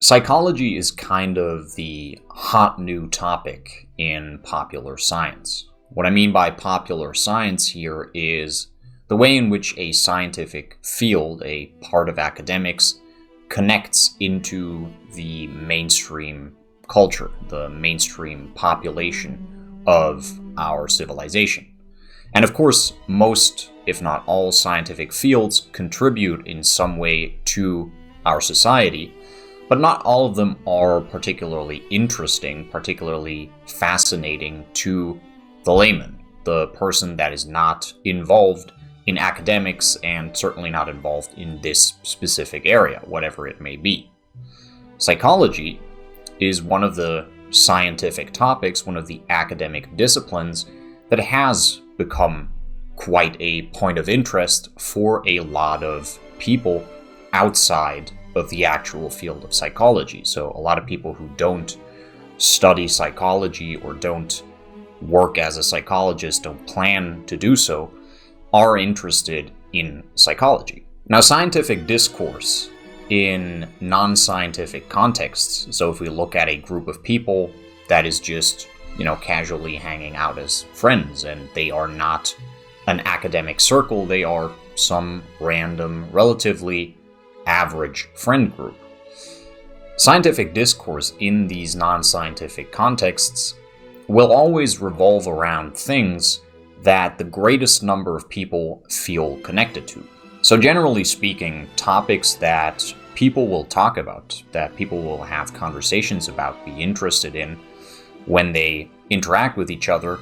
Psychology is kind of the hot new topic in popular science. What I mean by popular science here is the way in which a scientific field, a part of academics, connects into the mainstream culture, the mainstream population of our civilization. And of course, most, if not all, scientific fields contribute in some way to our society, but not all of them are particularly interesting, particularly fascinating to the layman, the person that is not involved in academics and certainly not involved in this specific area, whatever it may be. Psychology is one of the scientific topics, one of the academic disciplines that has become quite a point of interest for a lot of people outside of the actual field of psychology. So a lot of people who don't study psychology or don't work as a psychologist, don't plan to do so, are interested in psychology. Now, scientific discourse in non-scientific contexts, so if we look at a group of people that is just, casually hanging out as friends, and they are not an academic circle, they are some random, relatively average friend group. Scientific discourse in these non-scientific contexts will always revolve around things that the greatest number of people feel connected to. So generally speaking, topics that people will talk about, that people will have conversations about, be interested in when they interact with each other,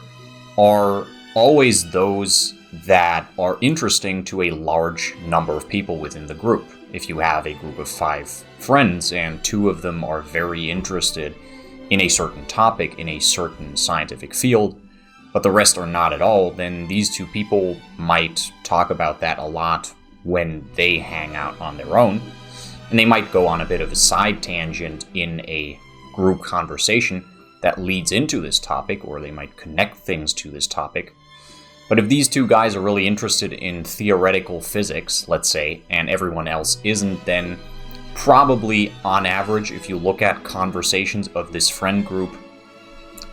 are always those that are interesting to a large number of people within the group. If you have a group of 5 friends and 2 of them are very interested in a certain topic, in a certain scientific field, but the rest are not at all, then these 2 people might talk about that a lot when they hang out on their own, and they might go on a bit of a side tangent in a group conversation that leads into this topic, or they might connect things to this topic. But if these 2 guys are really interested in theoretical physics, let's say, and everyone else isn't, then probably on average, if you look at conversations of this friend group,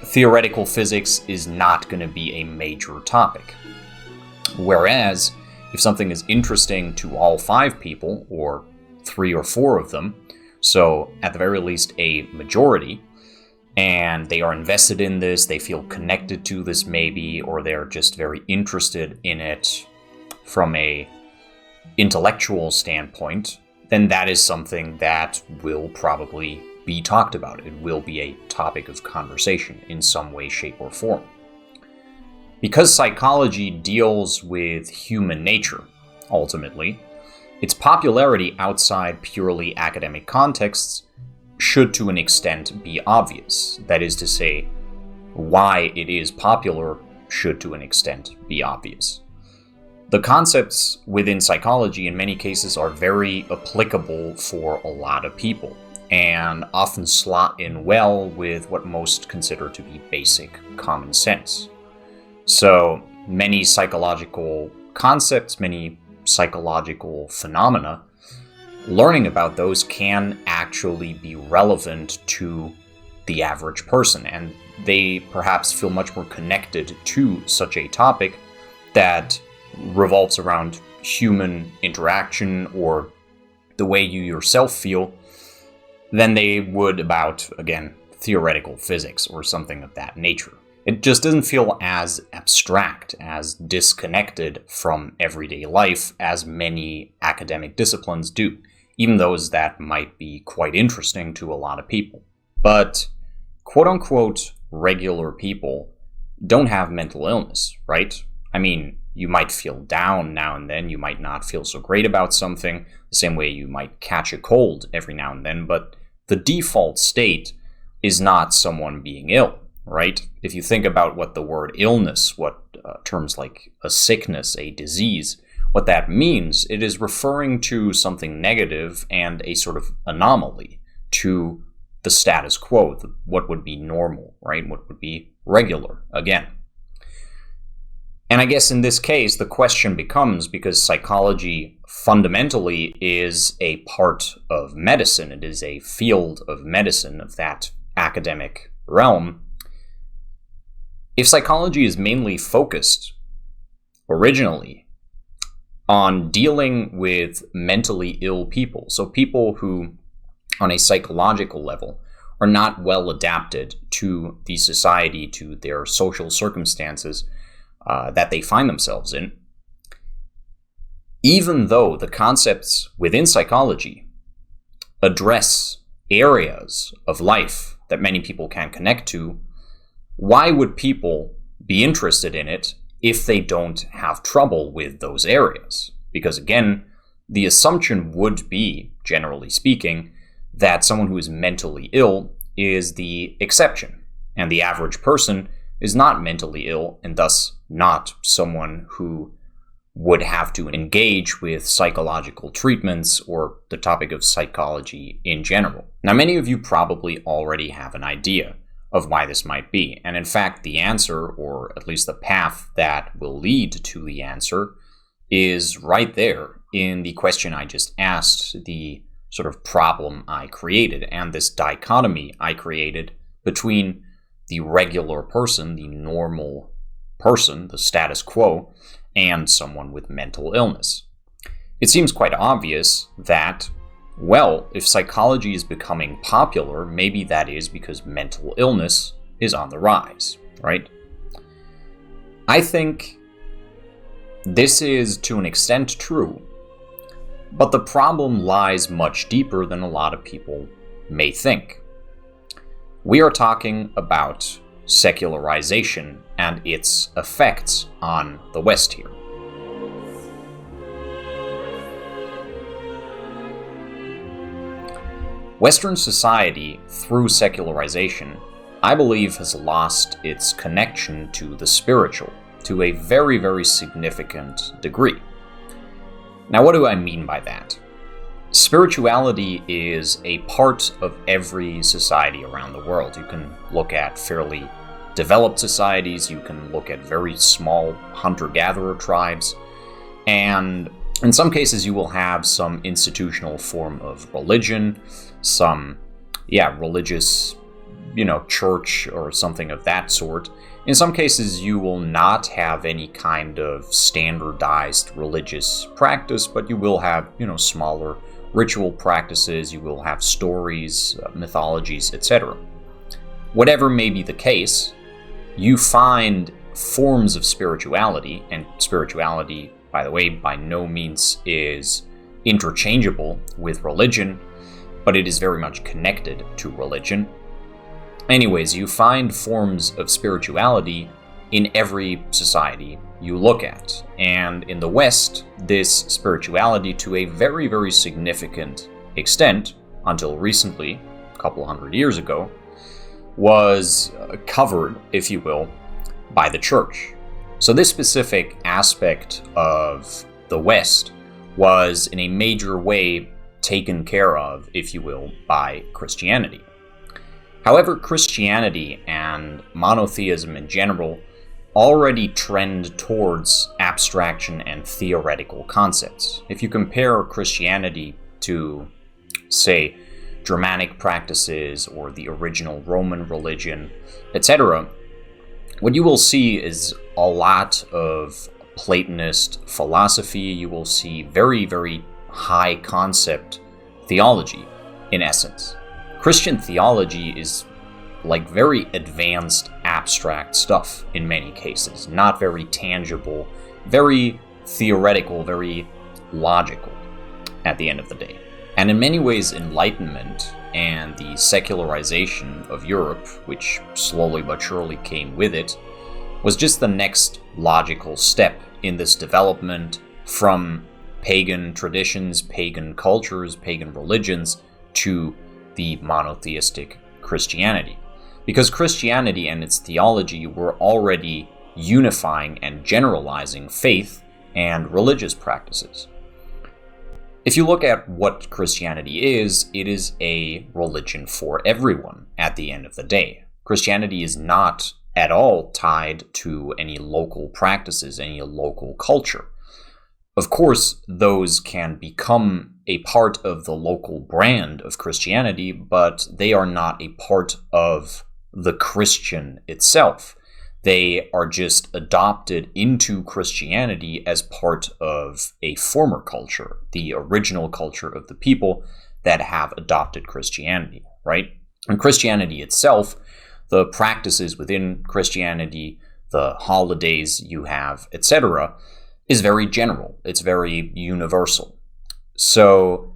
theoretical physics is not going to be a major topic. Whereas, if something is interesting to all 5 people, or 3 or 4 of them, so at the very least a majority, and they are invested in this, they feel connected to this maybe, or they're just very interested in it from a intellectual standpoint, then that is something that will probably be talked about. It will be a topic of conversation in some way, shape, or form. Because psychology deals with human nature, ultimately, its popularity outside purely academic contexts should to an extent be obvious. That is to say, why it is popular should to an extent be obvious. The concepts within psychology in many cases are very applicable for a lot of people, and often slot in well with what most consider to be basic common sense. So many psychological concepts, many psychological phenomena, learning about those can actually be relevant to the average person, and they perhaps feel much more connected to such a topic that revolves around human interaction or the way you yourself feel than they would about, again, theoretical physics or something of that nature. It just doesn't feel as abstract, as disconnected from everyday life as many academic disciplines do, even those that might be quite interesting to a lot of people. But quote-unquote regular people don't have mental illness, right? I mean, you might feel down now and then, you might not feel so great about something, the same way you might catch a cold every now and then, but the default state is not someone being ill, right? If you think about what the word illness, what terms like a sickness, a disease, what that means, it is referring to something negative and a sort of anomaly to the status quo, what would be normal, right? What would be regular, again. And I guess in this case, the question becomes, because psychology fundamentally is a part of medicine, it is a field of medicine, of that academic realm. If psychology is mainly focused, originally, on dealing with mentally ill people, so people who, on a psychological level, are not well adapted to the society, to their social circumstances that they find themselves in, even though the concepts within psychology address areas of life that many people can connect to, why would people be interested in it if they don't have trouble with those areas? Because again, the assumption would be, generally speaking, that someone who is mentally ill is the exception, and the average person is not mentally ill, and thus not someone who would have to engage with psychological treatments or the topic of psychology in general. Now, many of you probably already have an idea of why this might be, and in fact, the answer, or at least the path that will lead to the answer, is right there in the question I just asked, the sort of problem I created, and this dichotomy I created between the regular person, the normal person, the status quo, and someone with mental illness. It seems quite obvious that, well, if psychology is becoming popular, maybe that is because mental illness is on the rise, right? I think this is to an extent true, but the problem lies much deeper than a lot of people may think. We are talking about secularization and its effects on the West here. Western society, through secularization, I believe has lost its connection to the spiritual to a very, very significant degree. Now, what do I mean by that? Spirituality is a part of every society around the world. You can look at fairly developed societies, you can look at very small hunter-gatherer tribes, and in some cases you will have some institutional form of religion, some, religious, church or something of that sort. In some cases you will not have any kind of standardized religious practice, but you will have, smaller ritual practices, you will have stories, mythologies, etc. Whatever may be the case, you find forms of spirituality, and spirituality, by the way, by no means is interchangeable with religion, but it is very much connected to religion. Anyways, you find forms of spirituality in every society you look at. And in the West, this spirituality, to a very, very significant extent, until recently, a couple hundred years ago, was covered, if you will, by the church. So this specific aspect of the West was in a major way taken care of, if you will, by Christianity. However, Christianity and monotheism in general already trend towards abstraction and theoretical concepts. If you compare Christianity to, say, Germanic practices or the original Roman religion, etc., what you will see is a lot of Platonist philosophy. You will see very, very high concept theology, in essence. Christian theology is like very advanced abstract stuff in many cases, not very tangible, very theoretical, very logical at the end of the day. And in many ways, Enlightenment and the secularization of Europe, which slowly but surely came with it, was just the next logical step in this development from pagan traditions, pagan cultures, pagan religions to the monotheistic Christianity. Because Christianity and its theology were already unifying and generalizing faith and religious practices. If you look at what Christianity is, it is a religion for everyone at the end of the day. Christianity is not at all tied to any local practices, any local culture. Of course, those can become a part of the local brand of Christianity, but they are not a part of the Christian itself. They are just adopted into Christianity as part of a former culture, the original culture of the people that have adopted Christianity, right? And Christianity itself, the practices within Christianity, the holidays you have, etc., is very general. It's very universal. So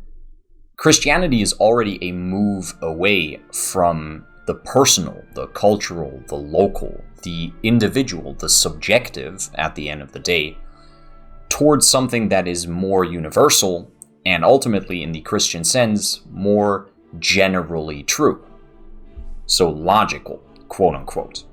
Christianity is already a move away from the personal, the cultural, the local, the individual, the subjective at the end of the day, towards something that is more universal and ultimately, in the Christian sense, more generally true. So logical, quote unquote.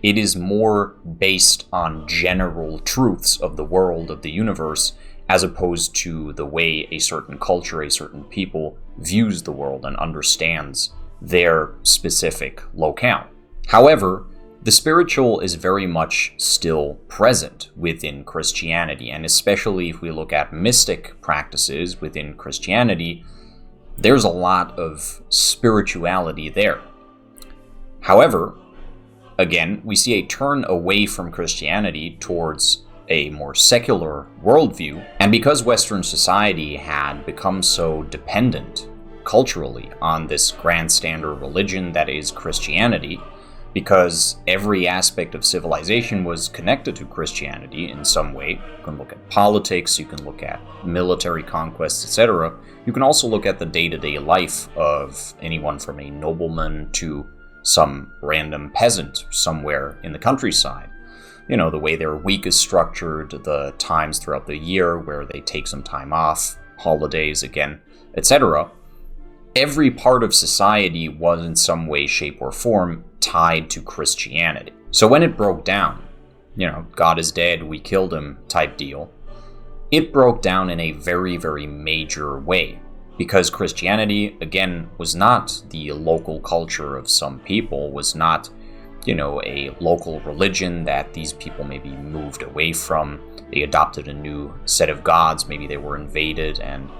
It is more based on general truths of the world, of the universe, as opposed to the way a certain culture, a certain people views the world and understands their specific locale. However, the spiritual is very much still present within Christianity, and especially if we look at mystic practices within Christianity, there's a lot of spirituality there. However, again, we see a turn away from Christianity towards a more secular worldview, and because Western society had become so dependent culturally on this grand standard religion that is Christianity, because every aspect of civilization was connected to Christianity in some way. You can look at politics, you can look at military conquests, etc. You can also look at the day-to-day life of anyone from a nobleman to some random peasant somewhere in the countryside. You know, the way their week is structured, the times throughout the year where they take some time off, holidays again, etc. Every part of society was in some way, shape, or form tied to Christianity. So when it broke down, God is dead, we killed him type deal, it broke down in a very, very major way. Because Christianity, again, was not the local culture of some people, was not, a local religion that these people maybe moved away from. They adopted a new set of gods, maybe they were invaded and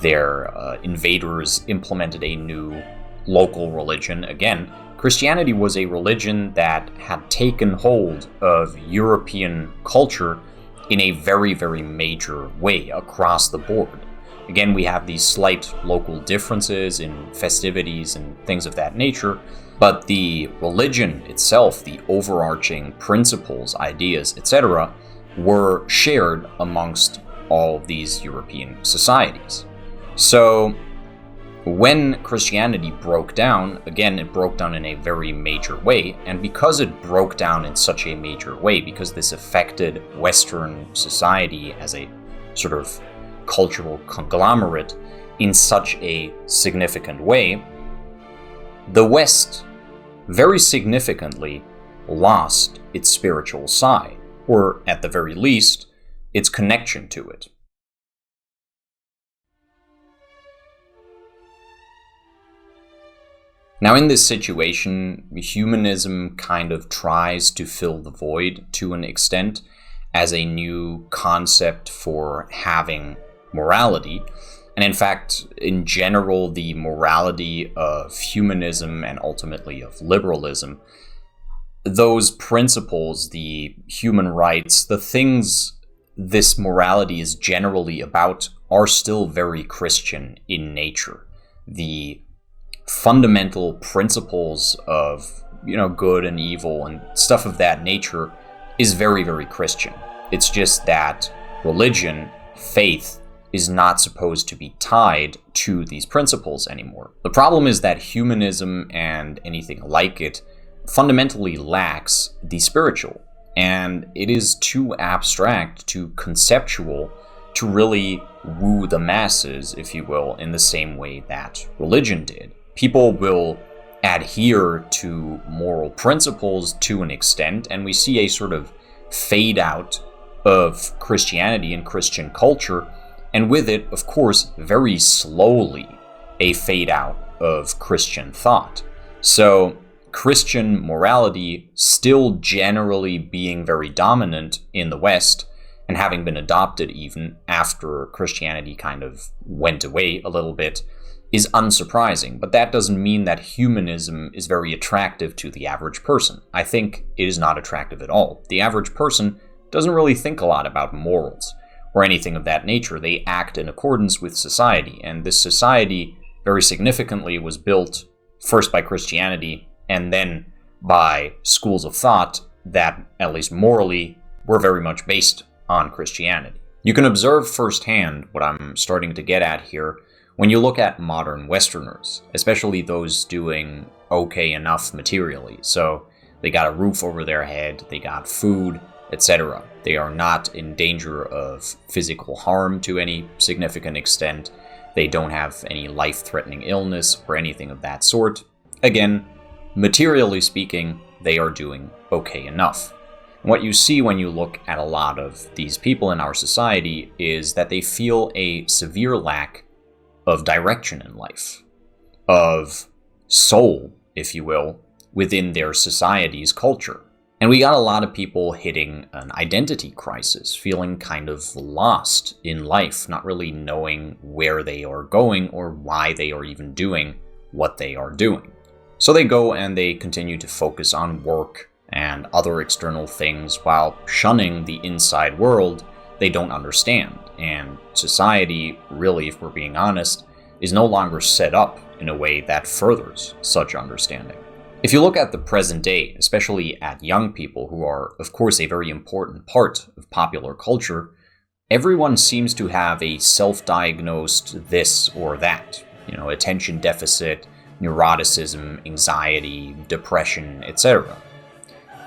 their invaders implemented a new local religion. Again, Christianity was a religion that had taken hold of European culture in a very, very major way across the board. Again, we have these slight local differences in festivities and things of that nature, but the religion itself, the overarching principles, ideas, etc., were shared amongst all these European societies. So when Christianity broke down, again, it broke down in a very major way, and because it broke down in such a major way, because this affected Western society as a sort of cultural conglomerate in such a significant way, the West very significantly lost its spiritual side, or at the very least, its connection to it. Now, in this situation, humanism kind of tries to fill the void to an extent as a new concept for having morality. And in fact, in general, the morality of humanism and ultimately of liberalism, those principles, the human rights, the things this morality is generally about are still very Christian in nature. The fundamental principles of, good and evil and stuff of that nature is very, very Christian. It's just that religion, faith, is not supposed to be tied to these principles anymore. The problem is that humanism and anything like it fundamentally lacks the spiritual, and it is too abstract, too conceptual to really woo the masses, if you will, in the same way that religion did. People will adhere to moral principles to an extent, and we see a sort of fade out of Christianity and Christian culture, and with it, of course, very slowly, a fade out of Christian thought. So Christian morality still generally being very dominant in the West, and having been adopted even after Christianity kind of went away a little bit, is unsurprising. But that doesn't mean that humanism is very attractive to the average person. I think it is not attractive at all. The average person doesn't really think a lot about morals or anything of that nature. They act in accordance with society, and this society very significantly was built first by Christianity and then by schools of thought that, at least morally, were very much based on Christianity. You can observe firsthand what I'm starting to get at here when you look at modern Westerners, especially those doing okay enough materially. So they got a roof over their head, they got food, etc. They are not in danger of physical harm to any significant extent. They don't have any life-threatening illness or anything of that sort. Again, materially speaking, they are doing okay enough. And what you see when you look at a lot of these people in our society is that they feel a severe lack of direction in life, of soul, if you will, within their society's culture. And we got a lot of people hitting an identity crisis, feeling kind of lost in life, not really knowing where they are going or why they are even doing what they are doing. So they go and they continue to focus on work and other external things while shunning the inside world they don't understand. And society, really, if we're being honest, is no longer set up in a way that furthers such understanding. If you look at the present day, especially at young people who are, of course, a very important part of popular culture, everyone seems to have a self-diagnosed this or that. Attention deficit, neuroticism, anxiety, depression, etc.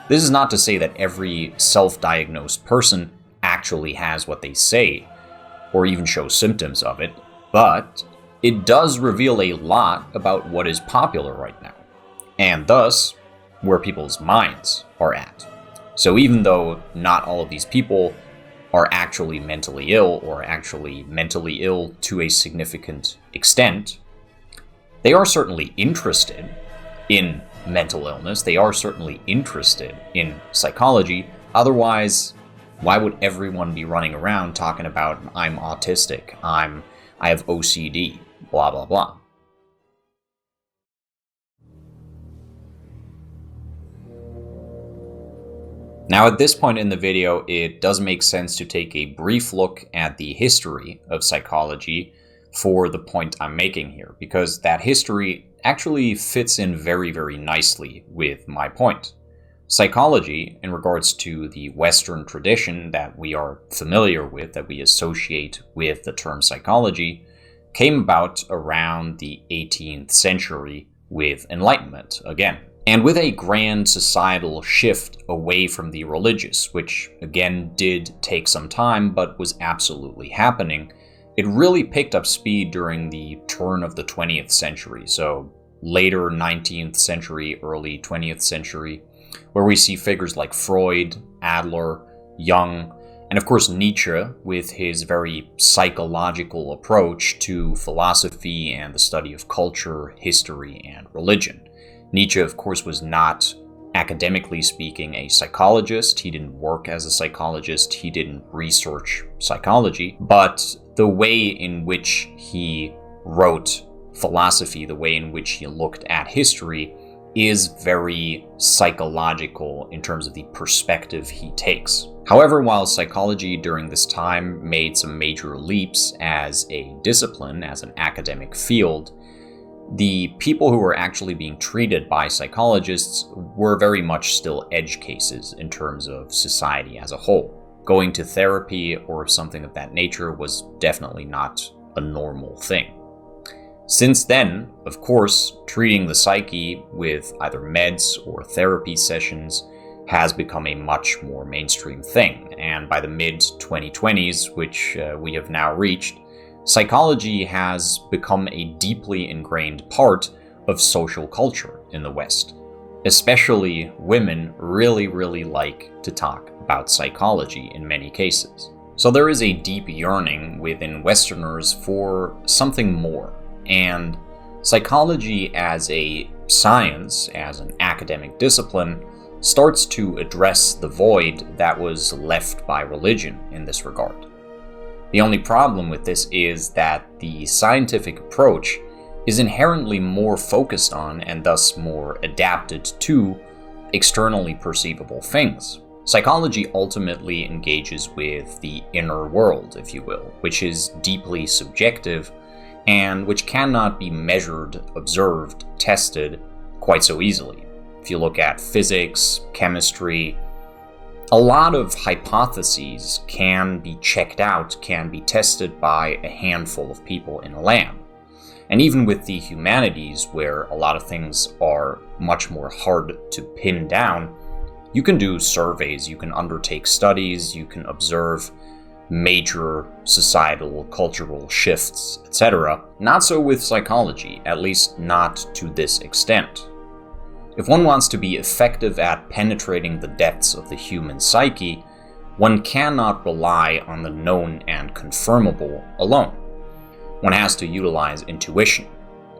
This is not to say that every self-diagnosed person actually has what they say, or even shows symptoms of it, but it does reveal a lot about what is popular right now, and thus where people's minds are at. So even though not all of these people are actually mentally ill, or actually mentally ill to a significant extent, they are certainly interested in mental illness, they are certainly interested in psychology. Otherwise, why would everyone be running around talking about, I'm autistic, I have OCD, blah blah blah. Now at this point in the video, it does make sense to take a brief look at the history of psychology for the point I'm making here, because that history actually fits in very, very nicely with my point. Psychology, in regards to the Western tradition that we are familiar with, that we associate with the term psychology, came about around the 18th century with Enlightenment again. And with a grand societal shift away from the religious, which again did take some time but was absolutely happening, it really picked up speed during the turn of the 20th century, so later 19th century, early 20th century, where we see figures like Freud, Adler, Jung, and of course Nietzsche with his very psychological approach to philosophy and the study of culture, history, and religion. Nietzsche, of course, was not, academically speaking, a psychologist. He didn't work as a psychologist. He didn't research psychology. But the way in which he wrote philosophy, the way in which he looked at history, is very psychological in terms of the perspective he takes. However, while psychology during this time made some major leaps as a discipline, as an academic field, the people who were actually being treated by psychologists were very much still edge cases in terms of society as a whole. Going to therapy or something of that nature was definitely not a normal thing. Since then, of course, treating the psyche with either meds or therapy sessions has become a much more mainstream thing, and by the mid-2020s, which we have now reached, psychology has become a deeply ingrained part of social culture in the West. Especially women really like to talk about psychology in many cases. So there is a deep yearning within Westerners for something more, and psychology as a science, as an academic discipline, starts to address the void that was left by religion in this regard. The only problem with this is that the scientific approach is inherently more focused on, and thus more adapted to, externally perceivable things. Psychology ultimately engages with the inner world, if you will, which is deeply subjective and which cannot be measured, observed, tested quite so easily. If you look at physics, chemistry, a lot of hypotheses can be checked out, can be tested by a handful of people in a lab. And even with the humanities, where a lot of things are much more hard to pin down, you can do surveys, you can undertake studies, you can observe major societal, cultural shifts, etc. Not so with psychology, at least not to this extent. If one wants to be effective at penetrating the depths of the human psyche, one cannot rely on the known and confirmable alone. One has to utilize intuition,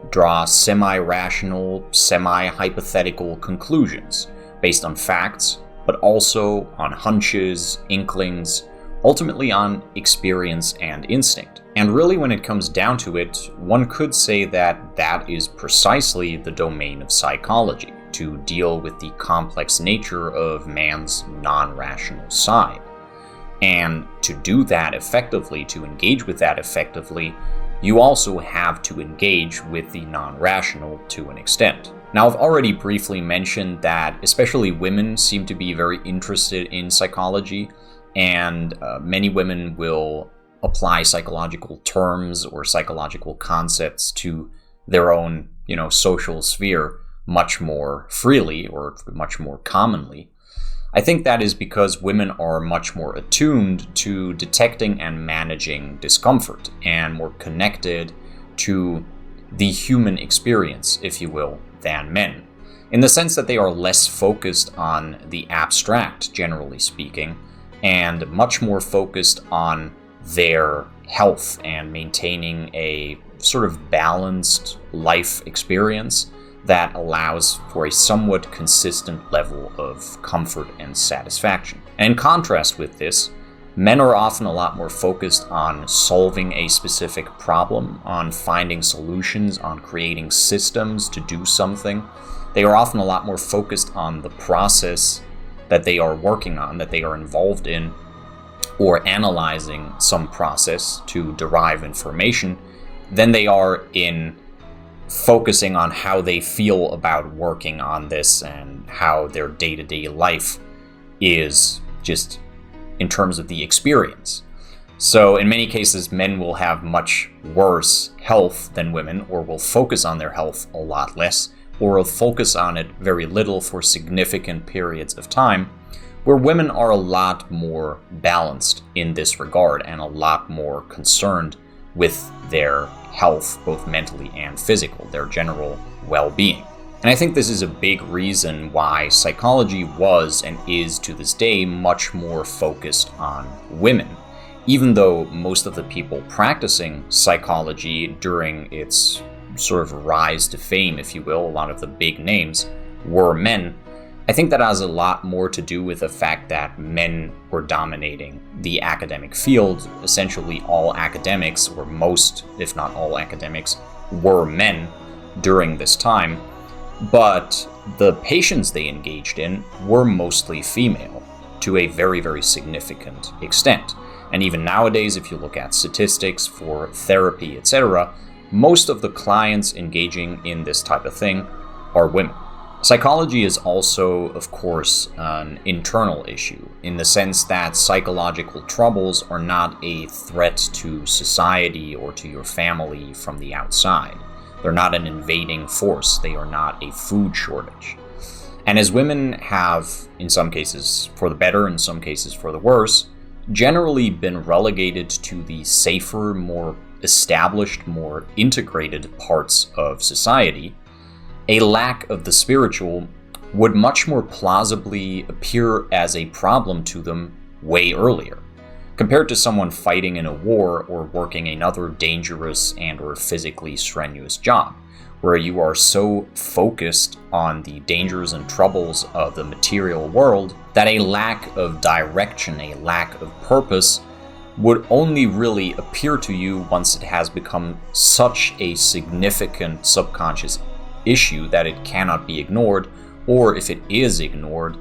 draw semi-rational, semi-hypothetical conclusions based on facts, but also on hunches, inklings, ultimately on experience and instinct. And really, when it comes down to it, one could say that that is precisely the domain of psychology, to deal with the complex nature of man's non-rational side. And to do that effectively, to engage with that effectively, you also have to engage with the non-rational to an extent. Now, I've already briefly mentioned that especially women seem to be very interested in psychology, and many women will apply psychological terms or psychological concepts to their own, social sphere much more freely or much more commonly. I think that is because women are much more attuned to detecting and managing discomfort and more connected to the human experience, if you will, than men, in the sense that they are less focused on the abstract, generally speaking, and much more focused on their health and maintaining a sort of balanced life experience that allows for a somewhat consistent level of comfort and satisfaction. And in contrast with this, men are often a lot more focused on solving a specific problem, on finding solutions, on creating systems to do something. They are often a lot more focused on the process that they are working on, that they are involved in, or analyzing some process to derive information, than they are in focusing on how they feel about working on this and how their day-to-day life is just in terms of the experience. So in many cases, men will have much worse health than women, or will focus on their health a lot less, or will focus on it very little for significant periods of time, where women are a lot more balanced in this regard and a lot more concerned with their health, both mentally and physical, their general well-being. And I think this is a big reason why psychology was and is to this day much more focused on women, even though most of the people practicing psychology during its sort of rise to fame, if you will, a lot of the big names, were men. I think that has a lot more to do with the fact that men were dominating the academic field. Essentially all academics, or most, if not all academics, were men during this time, but the patients they engaged in were mostly female to a very, very significant extent. And even nowadays, if you look at statistics for therapy, etc., most of the clients engaging in this type of thing are women. Psychology is also, of course, an internal issue, in the sense that psychological troubles are not a threat to society or to your family from the outside. They're not an invading force. They are not a food shortage. And as women have, in some cases for the better, in some cases for the worse, generally been relegated to the safer, more established, more integrated parts of society, a lack of the spiritual would much more plausibly appear as a problem to them way earlier, compared to someone fighting in a war or working another dangerous and or physically strenuous job, where you are so focused on the dangers and troubles of the material world that a lack of direction, a lack of purpose, would only really appear to you once it has become such a significant subconscious issue that it cannot be ignored, or if it is ignored,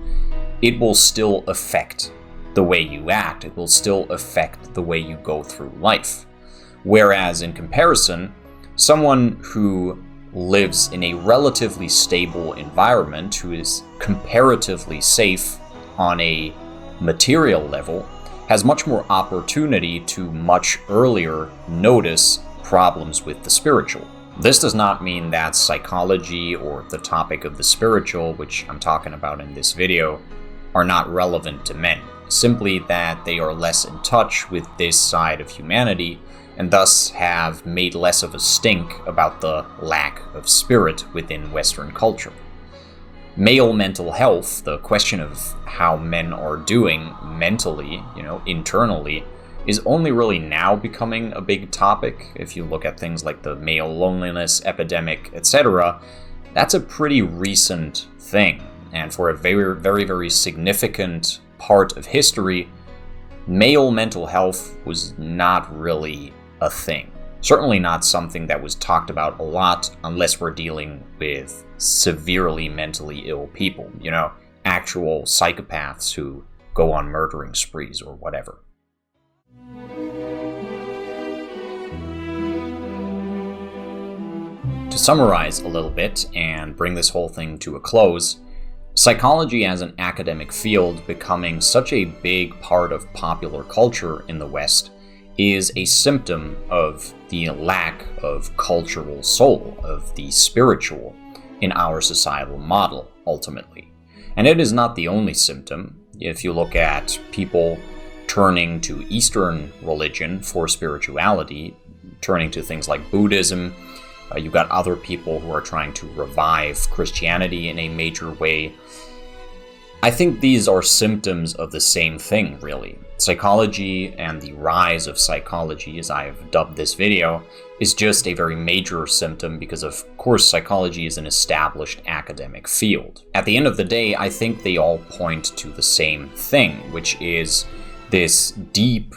it will still affect the way you act, it will still affect the way you go through life. Whereas in comparison, someone who lives in a relatively stable environment, who is comparatively safe on a material level, has much more opportunity to much earlier notice problems with the spiritual. This does not mean that psychology or the topic of the spiritual, which I'm talking about in this video, are not relevant to men. Simply that they are less in touch with this side of humanity and thus have made less of a stink about the lack of spirit within Western culture. Male mental health, the question of how men are doing mentally, internally, is only really now becoming a big topic. If you look at things like the male loneliness epidemic, etc., that's a pretty recent thing. And for a very, very, very significant part of history, male mental health was not really a thing. Certainly not something that was talked about a lot unless we're dealing with severely mentally ill people, actual psychopaths who go on murdering sprees or whatever. To summarize a little bit and bring this whole thing to a close, psychology as an academic field becoming such a big part of popular culture in the West is a symptom of the lack of cultural soul, of the spiritual, in our societal model, ultimately. And it is not the only symptom. If you look at people turning to Eastern religion for spirituality, turning to things like Buddhism, you've got other people who are trying to revive Christianity in a major way. I think these are symptoms of the same thing, really. Psychology and the rise of psychology, as I have dubbed this video, is just a very major symptom because, of course, psychology is an established academic field. At the end of the day, I think they all point to the same thing, which is this deep,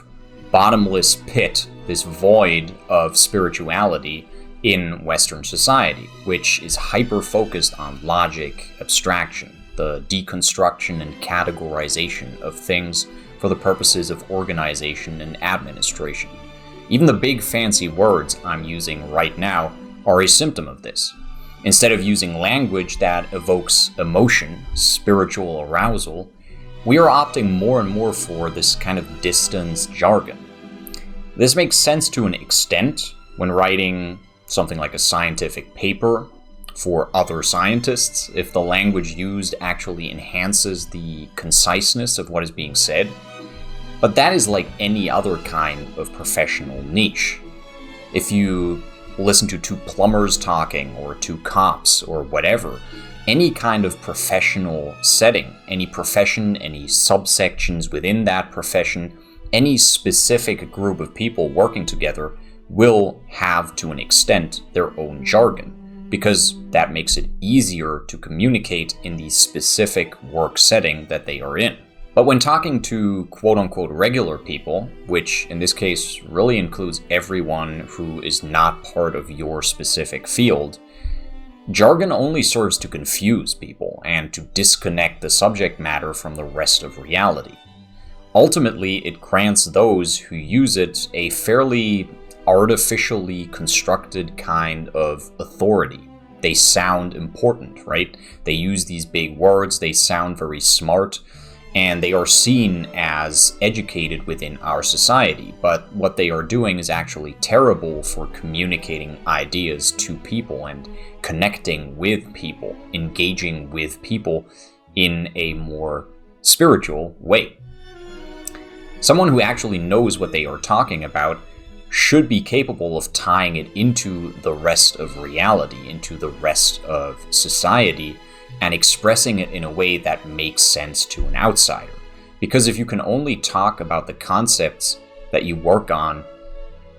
bottomless pit, this void of spirituality in Western society, which is hyper-focused on logic, abstraction, the deconstruction and categorization of things for the purposes of organization and administration. Even the big fancy words I'm using right now are a symptom of this. Instead of using language that evokes emotion, spiritual arousal, we are opting more and more for this kind of distance jargon. This makes sense to an extent when writing something like a scientific paper for other scientists, if the language used actually enhances the conciseness of what is being said. But that is like any other kind of professional niche. If you listen to two plumbers talking, or two cops, or whatever, any kind of professional setting, any profession, any subsections within that profession, any specific group of people working together will have, to an extent, their own jargon, because that makes it easier to communicate in the specific work setting that they are in. But when talking to quote-unquote regular people, which in this case really includes everyone who is not part of your specific field, jargon only serves to confuse people and to disconnect the subject matter from the rest of reality. Ultimately, it grants those who use it a fairly artificially constructed kind of authority. They sound important, right? They use these big words, they sound very smart, and they are seen as educated within our society. But what they are doing is actually terrible for communicating ideas to people and connecting with people, engaging with people in a more spiritual way. Someone who actually knows what they are talking about should be capable of tying it into the rest of reality, into the rest of society, and expressing it in a way that makes sense to an outsider. Because if you can only talk about the concepts that you work on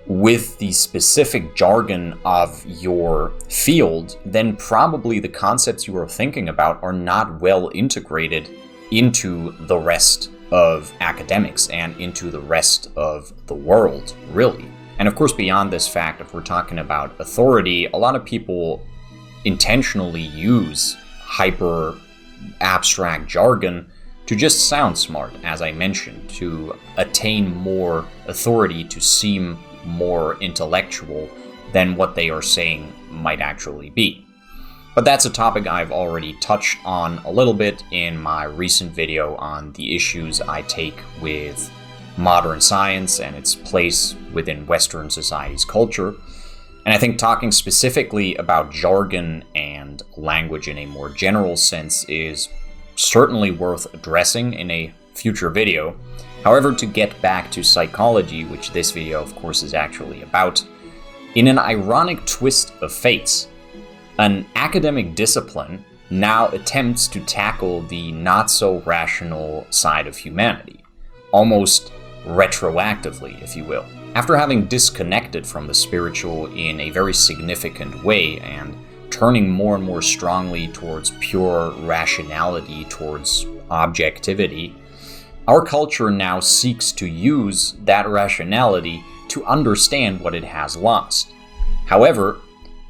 with the specific jargon of your field, then probably the concepts you are thinking about are not well integrated into the rest of academics and into the rest of the world, really. And of course, beyond this fact, if we're talking about authority, a lot of people intentionally use hyper abstract jargon to just sound smart, as I mentioned, to attain more authority, to seem more intellectual than what they are saying might actually be. But that's a topic I've already touched on a little bit in my recent video on the issues I take with modern science and its place within Western society's culture. And I think talking specifically about jargon and language in a more general sense is certainly worth addressing in a future video. However, to get back to psychology, which this video of course is actually about, in an ironic twist of fate, an academic discipline now attempts to tackle the not-so-rational side of humanity, almost retroactively, if you will. After having disconnected from the spiritual in a very significant way and turning more and more strongly towards pure rationality, towards objectivity, our culture now seeks to use that rationality to understand what it has lost. However,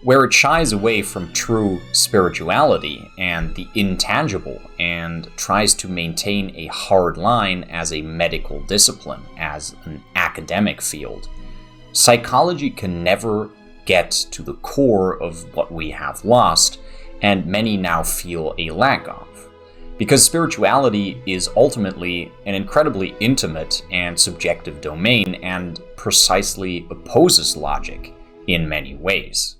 where it shies away from true spirituality and the intangible and tries to maintain a hard line as a medical discipline, as an academic field, psychology can never get to the core of what we have lost, and many now feel a lack of. Because spirituality is ultimately an incredibly intimate and subjective domain and precisely opposes logic in many ways.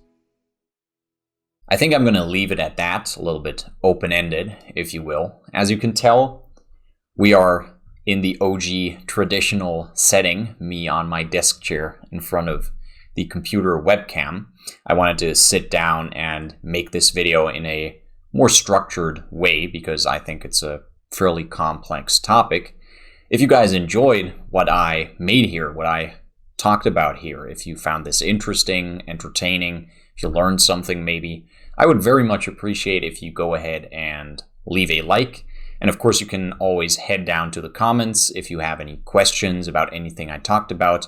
I think I'm going to leave it at that, a little bit open-ended, if you will. As you can tell, we are in the OG traditional setting, me on my desk chair in front of the computer webcam. I wanted to sit down and make this video in a more structured way because I think it's a fairly complex topic. If you guys enjoyed what I made here, what I talked about here, if you found this interesting, entertaining, if you learned something maybe, I would very much appreciate if you go ahead and leave a like. And of course, you can always head down to the comments if you have any questions about anything I talked about,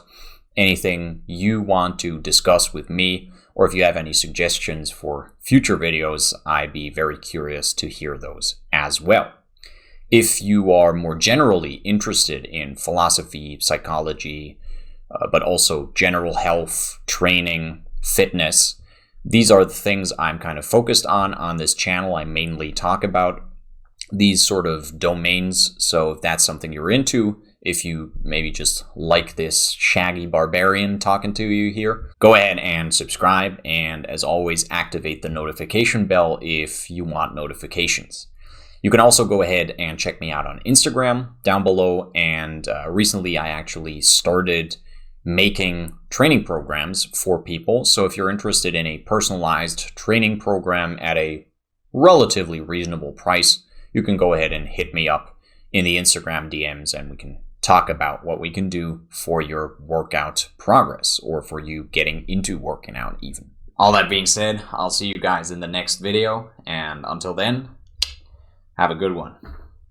anything you want to discuss with me, or if you have any suggestions for future videos, I'd be very curious to hear those as well. If you are more generally interested in philosophy, psychology, but also general health, training, fitness, these are the things I'm kind of focused on this channel. I mainly talk about these sort of domains, so if that's something you're into, if you maybe just like this shaggy barbarian talking to you here, go ahead and subscribe, and as always, activate the notification bell if you want notifications. You can also go ahead and check me out on Instagram down below, and recently I actually started making training programs for people. So if you're interested in a personalized training program at a relatively reasonable price, you can go ahead and hit me up in the Instagram DMs and we can talk about what we can do for your workout progress or for you getting into working out even. All that being said, I'll see you guys in the next video, and until then, have a good one.